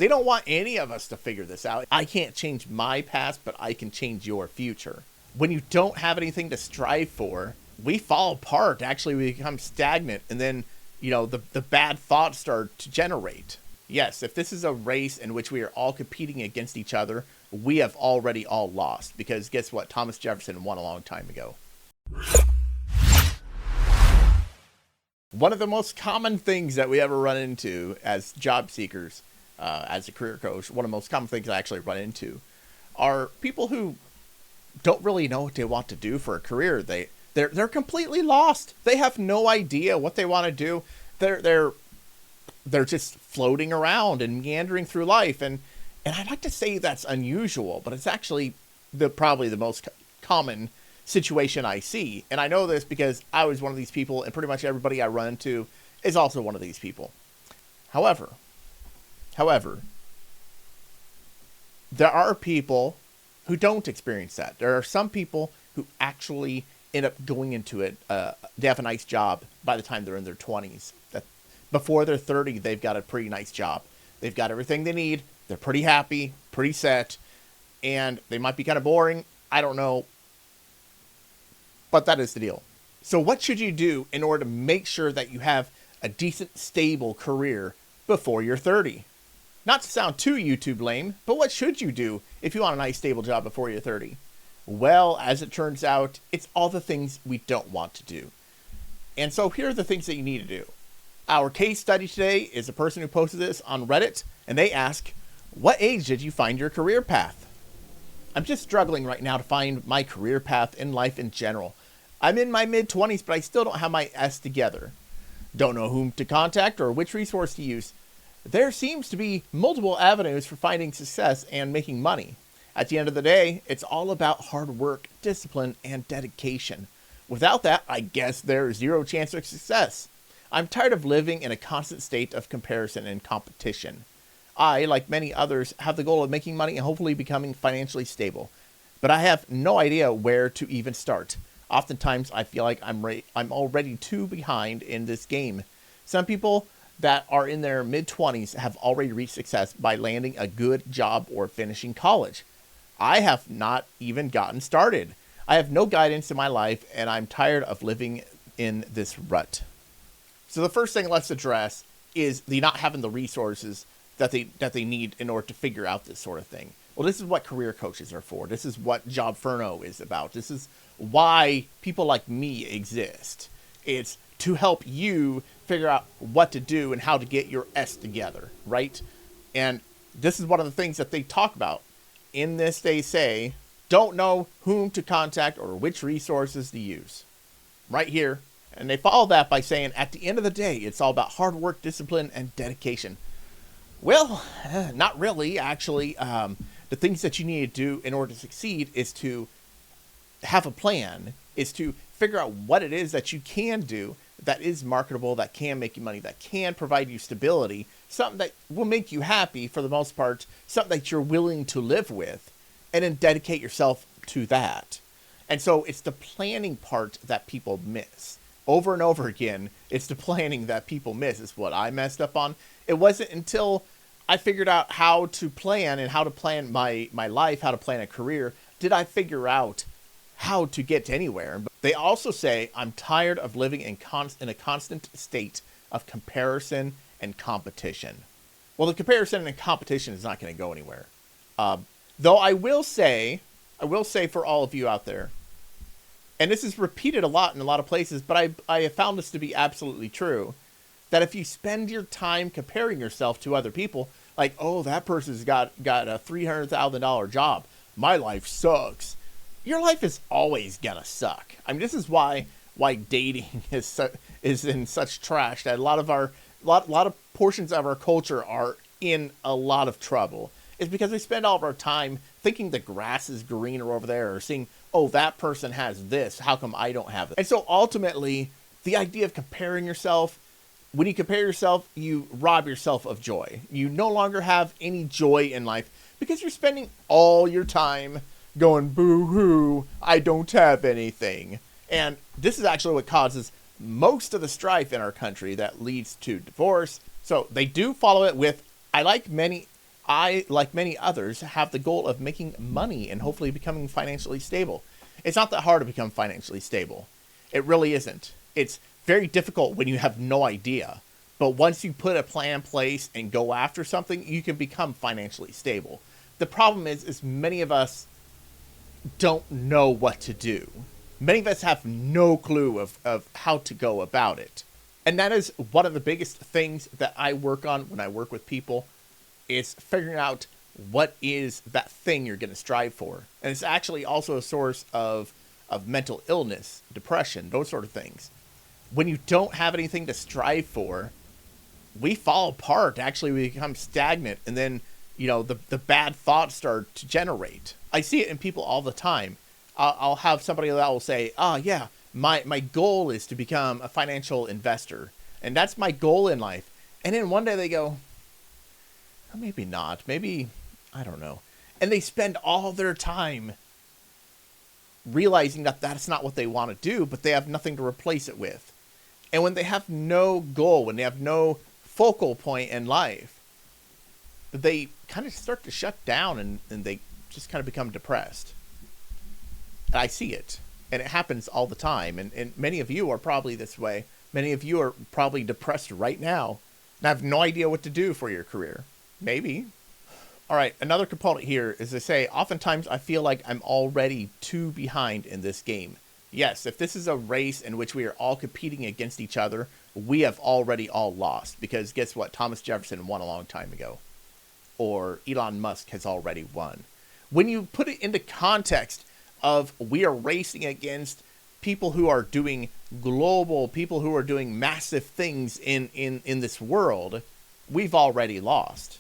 They don't want any of us to figure this out. I can't change my past, but I can change your future. When you don't have anything to strive for, we fall apart. Actually, we become stagnant, and then, the bad thoughts start to generate. Yes, if this is a race in which we are all competing against each other, we have already all lost, because guess what? Thomas Jefferson won a long time ago. One of the most common things that we ever run into as job seekers, as a career coach, one of the most common things I actually run into are people who don't really know what they want to do for a career. They're completely lost. They have no idea what they want to do. They're just floating around and meandering through life, and I'd like to say that's unusual, but it's actually probably the most common situation I see. And I know this because I was one of these people, and pretty much everybody I run into is also one of these people. However, there are people who don't experience that. There are some people who actually end up going into it. They have a nice job by the time they're in their 20s. That before they're 30, they've got a pretty nice job. They've got everything they need. They're pretty happy, pretty set, and they might be kind of boring. I don't know, but that is the deal. So what should you do in order to make sure that you have a decent, stable career before you're 30? Not to sound too YouTube lame, but what should you do if you want a nice, stable job before you're 30? Well, as it turns out, it's all the things we don't want to do. And so here are the things that you need to do. Our case study today is a person who posted this on Reddit, and they ask, what age did you find your career path? I'm just struggling right now to find my career path in life in general. I'm in my mid-20s, but I still don't have my S together. Don't know whom to contact or which resource to use. There seems to be multiple avenues for finding success and making money. At the end of the day, it's all about hard work, discipline, and dedication. Without that, I guess there's zero chance of success. I'm tired of living in a constant state of comparison and competition. I, like many others, have the goal of making money and hopefully becoming financially stable. But I have no idea where to even start. Oftentimes, I feel like I'm already too behind in this game. Some people that are in their mid-20s have already reached success by landing a good job or finishing college. I have not even gotten started. I have no guidance in my life, and I'm tired of living in this rut. So the first thing let's address is the not having the resources that they need in order to figure out this sort of thing. Well, this is what career coaches are for. This is what Jobferno is about. This is why people like me exist. It's to help you figure out what to do and how to get your S together, right? And this is one of the things that they talk about. In this, they say, don't know whom to contact or which resources to use. Right here. And they follow that by saying, at the end of the day, it's all about hard work, discipline, and dedication. Well, not really. Actually, the things that you need to do in order to succeed is to have a plan, is to figure out what it is that you can do that is marketable, that can make you money, that can provide you stability, something that will make you happy for the most part, something that you're willing to live with, and then dedicate yourself to that. And so it's the planning part that people miss. Over and over again, it's the planning that people miss. It's what I messed up on. It wasn't until I figured out how to plan and how to plan my life, how to plan a career, did I figure out how to get to anywhere. They also say, I'm tired of living in a constant state of comparison and competition. Well, the comparison and competition is not going to go anywhere. Though I will say for all of you out there, and this is repeated a lot in a lot of places, but I have found this to be absolutely true, that if you spend your time comparing yourself to other people, like, oh, that person's got a $300,000 job, my life sucks. Your life is always gonna suck. I mean, this is why dating is in such trash, that a lot of portions of our culture are in a lot of trouble. It's because we spend all of our time thinking the grass is greener over there, or seeing, oh, that person has this, how come I don't have it? And so ultimately, the idea of comparing yourself, when you compare yourself, you rob yourself of joy. You no longer have any joy in life because you're spending all your time going, boo-hoo, I don't have anything. And this is actually what causes most of the strife in our country that leads to divorce. So they do follow it with, I like many I, like many others, have the goal of making money and hopefully becoming financially stable. It's not that hard to become financially stable. It really isn't. It's very difficult when you have no idea. But once you put a plan in place and go after something, you can become financially stable. The problem is many of us don't know what to do. Many of us have no clue of how to go about it. And that is one of the biggest things that I work on when I work with people, is figuring out what is that thing you're going to strive for. And it's actually also a source of mental illness, depression, those sort of things. When you don't have anything to strive for, we fall apart. Actually, we become stagnant, and then, the bad thoughts start to generate. I see it in people all the time. I'll have somebody that will say, oh yeah, my goal is to become a financial investor, and that's my goal in life. And then one day they go, oh, maybe not, maybe, I don't know. And they spend all their time realizing that that's not what they want to do, but they have nothing to replace it with. And when they have no goal, when they have no focal point in life, they kind of start to shut down, and they just kind of become depressed. And I see it, and it happens all the time. And many of you are probably this way. Many of you are probably depressed right now and have no idea what to do for your career. Maybe. All right, another component here is to say, oftentimes I feel like I'm already too behind in this game. Yes, if this is a race in which we are all competing against each other, we have already all lost. Because guess what? Thomas Jefferson won a long time ago. Or Elon Musk has already won. When you put it into context of we are racing against people who are doing global, people who are doing massive things in this world, we've already lost.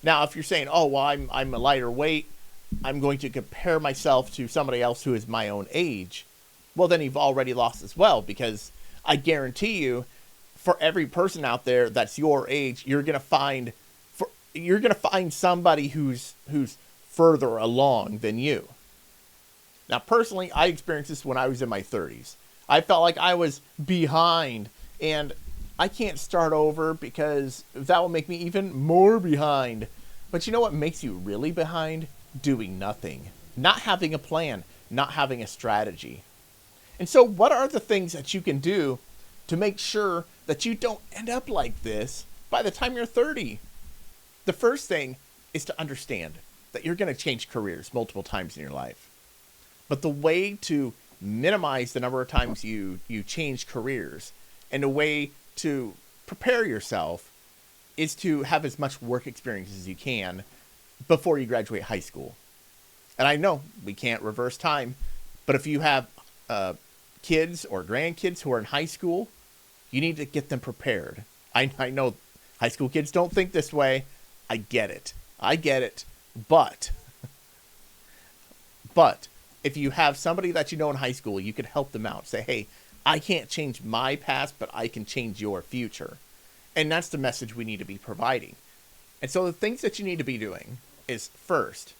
Now, if you're saying, oh, well, I'm a lighter weight, I'm going to compare myself to somebody else who is my own age, well, then you've already lost as well, because I guarantee you, for every person out there that's your age, you're gonna find somebody who's further along than you. Now, personally, I experienced this when I was in my 30s. I felt like I was behind, and I can't start over because that will make me even more behind. But you know what makes you really behind? Doing nothing. Not having a plan. Not having a strategy. And so what are the things that you can do to make sure that you don't end up like this by the time you're 30? The first thing is to understand that you're going to change careers multiple times in your life. But the way to minimize the number of times you change careers, and a way to prepare yourself, is to have as much work experience as you can before you graduate high school. And I know we can't reverse time, but if you have kids or grandkids who are in high school, you need to get them prepared. I know high school kids don't think this way. I get it. But if you have somebody that you know in high school, you can help them out. Say, hey, I can't change my past, but I can change your future. And that's the message we need to be providing. And so the things that you need to be doing is, first,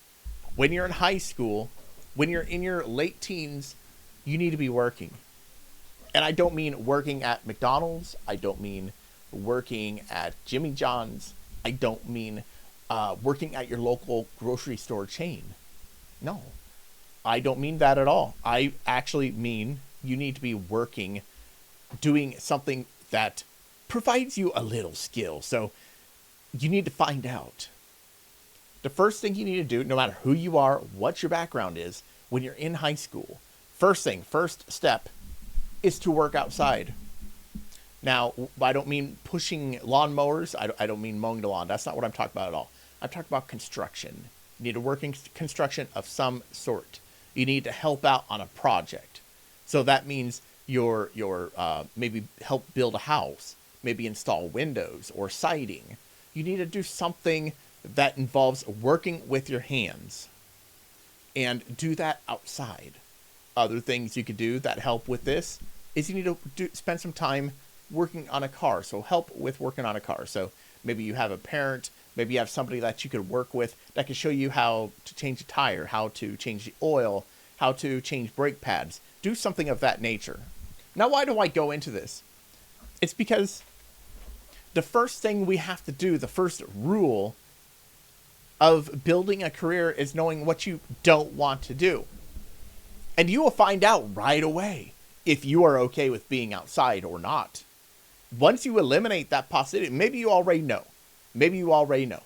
when you're in high school, when you're in your late teens, you need to be working. And I don't mean working at McDonald's. I don't mean working at Jimmy John's. I don't mean working at your local grocery store chain. No, I don't mean that at all. I actually mean you need to be working, doing something that provides you a little skill. So you need to find out. The first thing you need to do, no matter who you are, what your background is, when you're in high school, first step is to work outside. Now, I don't mean pushing lawnmowers. I don't mean mowing the lawn. That's not what I'm talking about at all. I'm talking about construction. You need to work in construction of some sort. You need to help out on a project. So that means you're maybe help build a house, maybe install windows or siding. You need to do something that involves working with your hands, and do that outside. Other things you could do that help with this is you need to spend some time working on a car. So help with working on a car. So maybe you have a parent, maybe you have somebody that you could work with that can show you how to change a tire, how to change the oil, how to change brake pads. Do something of that nature. Now, why do I go into this? It's because the first thing we have to do, the first rule, of building a career is knowing what you don't want to do. And you will find out right away if you are okay with being outside or not. Once you eliminate that possibility, maybe you already know. Maybe you already know.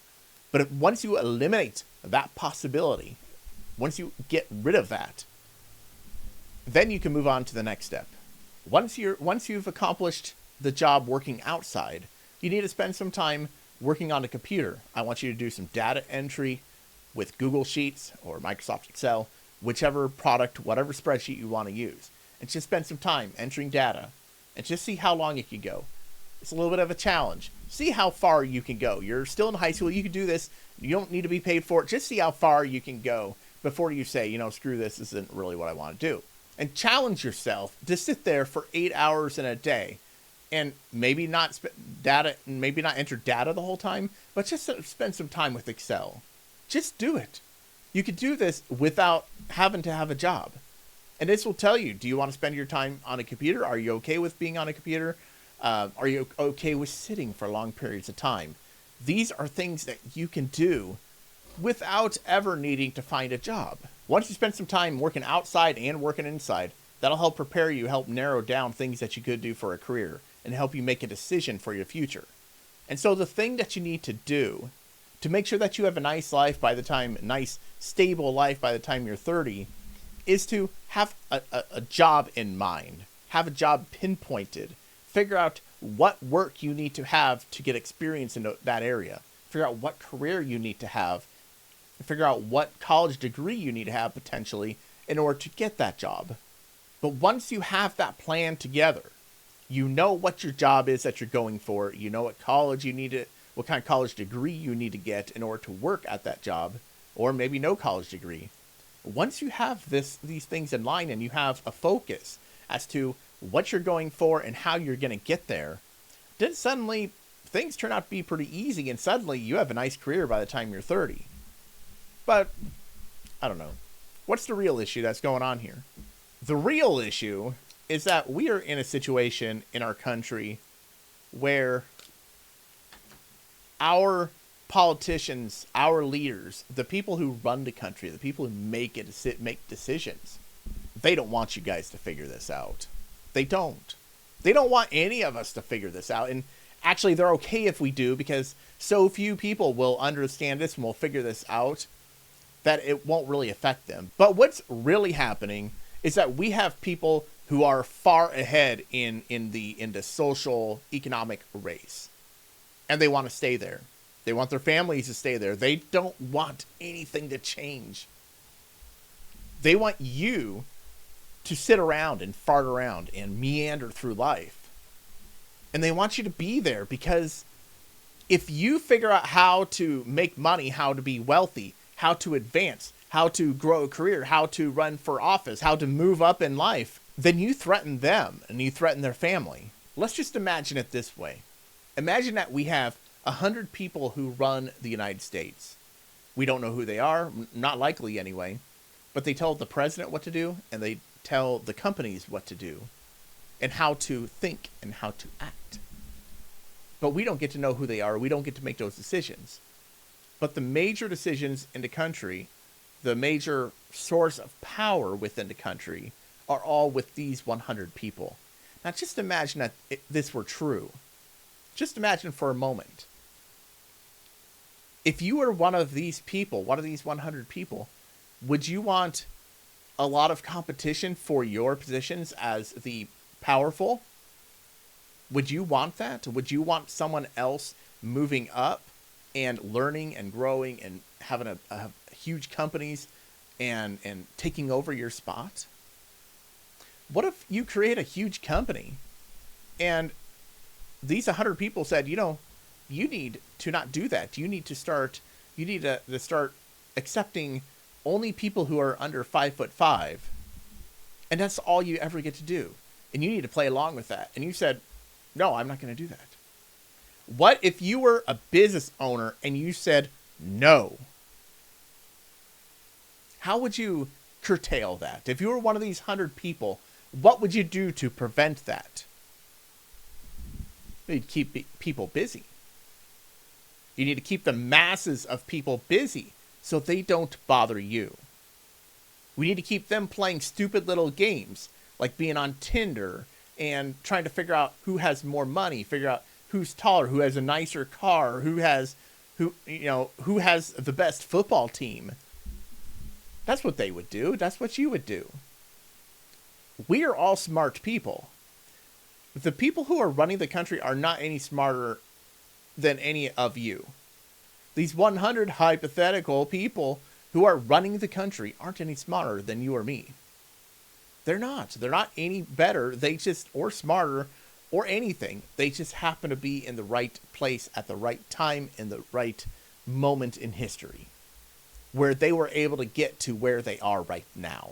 But once you eliminate that possibility, once you get rid of that, then you can move on to the next step. Once you've accomplished the job working outside, you need to spend some time working on a computer. I want you to do some data entry with Google Sheets or Microsoft Excel, whichever product, whatever spreadsheet you want to use. And just spend some time entering data and just see how long it can go. It's a little bit of a challenge. See how far you can go. You're still in high school. You can do this. You don't need to be paid for it. Just see how far you can go before you say, screw this isn't really what I want to do. And challenge yourself to sit there for 8 hours in a day and maybe not enter data the whole time, but just spend some time with Excel. Just do it. You could do this without having to have a job. And this will tell you, do you want to spend your time on a computer? Are you okay with being on a computer? Are you okay with sitting for long periods of time? These are things that you can do without ever needing to find a job. Once you spend some time working outside and working inside, that'll help prepare you, help narrow down things that you could do for a career, and help you make a decision for your future. And so the thing that you need to do to make sure that you have a nice stable life by the time you're 30 is to have a job in mind. Have a job pinpointed. Figure out what work you need to have to get experience in that area. Figure out what career you need to have. Figure out what college degree you need to have potentially in order to get that job. But once you have that plan together, you know what your job is that you're going for. You know what college you need to, what kind of college degree you need to get in order to work at that job, or maybe no college degree. Once you have these things in line and you have a focus as to what you're going for and how you're going to get there, then suddenly things turn out to be pretty easy, and suddenly you have a nice career by the time you're 30. But I don't know. What's the real issue that's going on here? The real issue is that we are in a situation in our country where our politicians, our leaders, the people who run the country, the people who make decisions, they don't want you guys to figure this out. They don't. They don't want any of us to figure this out. And actually, they're okay if we do, because so few people will understand this and will figure this out that it won't really affect them. But what's really happening is that we have people who are far ahead in the social economic race, and they want to stay there. They want their families to stay there. They don't want anything to change. They want you to sit around and fart around and meander through life. And they want you to be there, because if you figure out how to make money, how to be wealthy, how to advance, how to grow a career, how to run for office, how to move up in life, then you threaten them and you threaten their family. Let's just imagine it this way. Imagine that we have 100 people who run the United States. We don't know who they are, not likely anyway, but they tell the president what to do, and they tell the companies what to do and how to think and how to act. But we don't get to know who they are. We don't get to make those decisions. But the major decisions in the country, the major source of power within the country, are all with these 100 people. Now just imagine that this were true. Just imagine for a moment. If you were one of these people, one of these 100 people, would you want a lot of competition for your positions as the powerful? Would you want that? Would you want someone else moving up and learning and growing and having a huge companies and taking over your spot? What if you create a huge company and these 100 people said, you need to not do that. You need to start accepting only people who are under 5'5", and that's all you ever get to do. And you need to play along with that. And you said, no, I'm not going to do that. What if you were a business owner and you said no? How would you curtail that? If you were one of these 100 people, what would you do to prevent that? You'd keep people busy. You need to keep the masses of people busy so they don't bother you. We need to keep them playing stupid little games like being on Tinder and trying to figure out who has more money, figure out who's taller, who has a nicer car, who has the best football team. That's what they would do. That's what you would do. We are all smart people. The people who are running the country are not any smarter than any of you. These 100 hypothetical people who are running the country aren't any smarter than you or me. They're not. They're not any better. Or smarter or anything. They just happen to be in the right place at the right time in the right moment in history where they were able to get to where they are right now.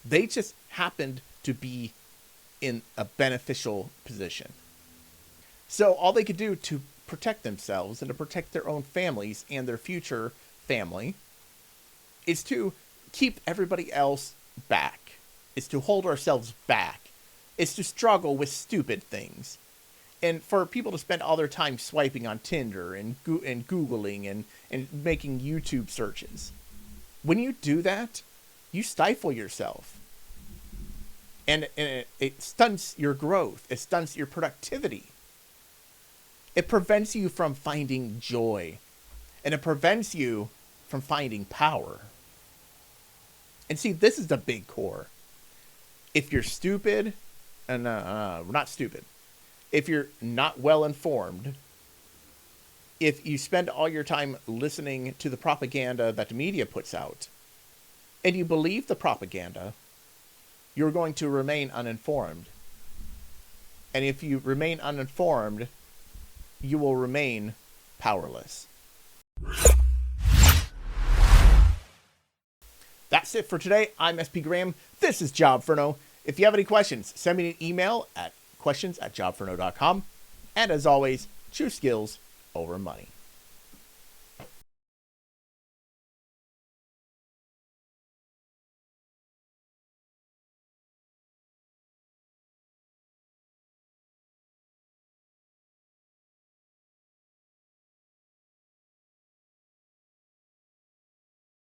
They just happened to be in a beneficial position. So all they could do to protect themselves and to protect their own families and their future family is to keep everybody else back. Is to hold ourselves back. Is to struggle with stupid things. And for people to spend all their time swiping on Tinder and Googling and making YouTube searches. When you do that, you stifle yourself. And it stunts your growth. It stunts your productivity. It prevents you from finding joy. And it prevents you from finding power. And see, this is the big core. If you're stupid, we're not stupid. If you're not well informed, if you spend all your time listening to the propaganda that the media puts out, and you believe the propaganda, you're going to remain uninformed. And if you remain uninformed, you will remain powerless. That's it for today. I'm SP Graham. This is Jobferno. If you have any questions, send me an email at questions@jobferno.com. And as always, choose skills over money.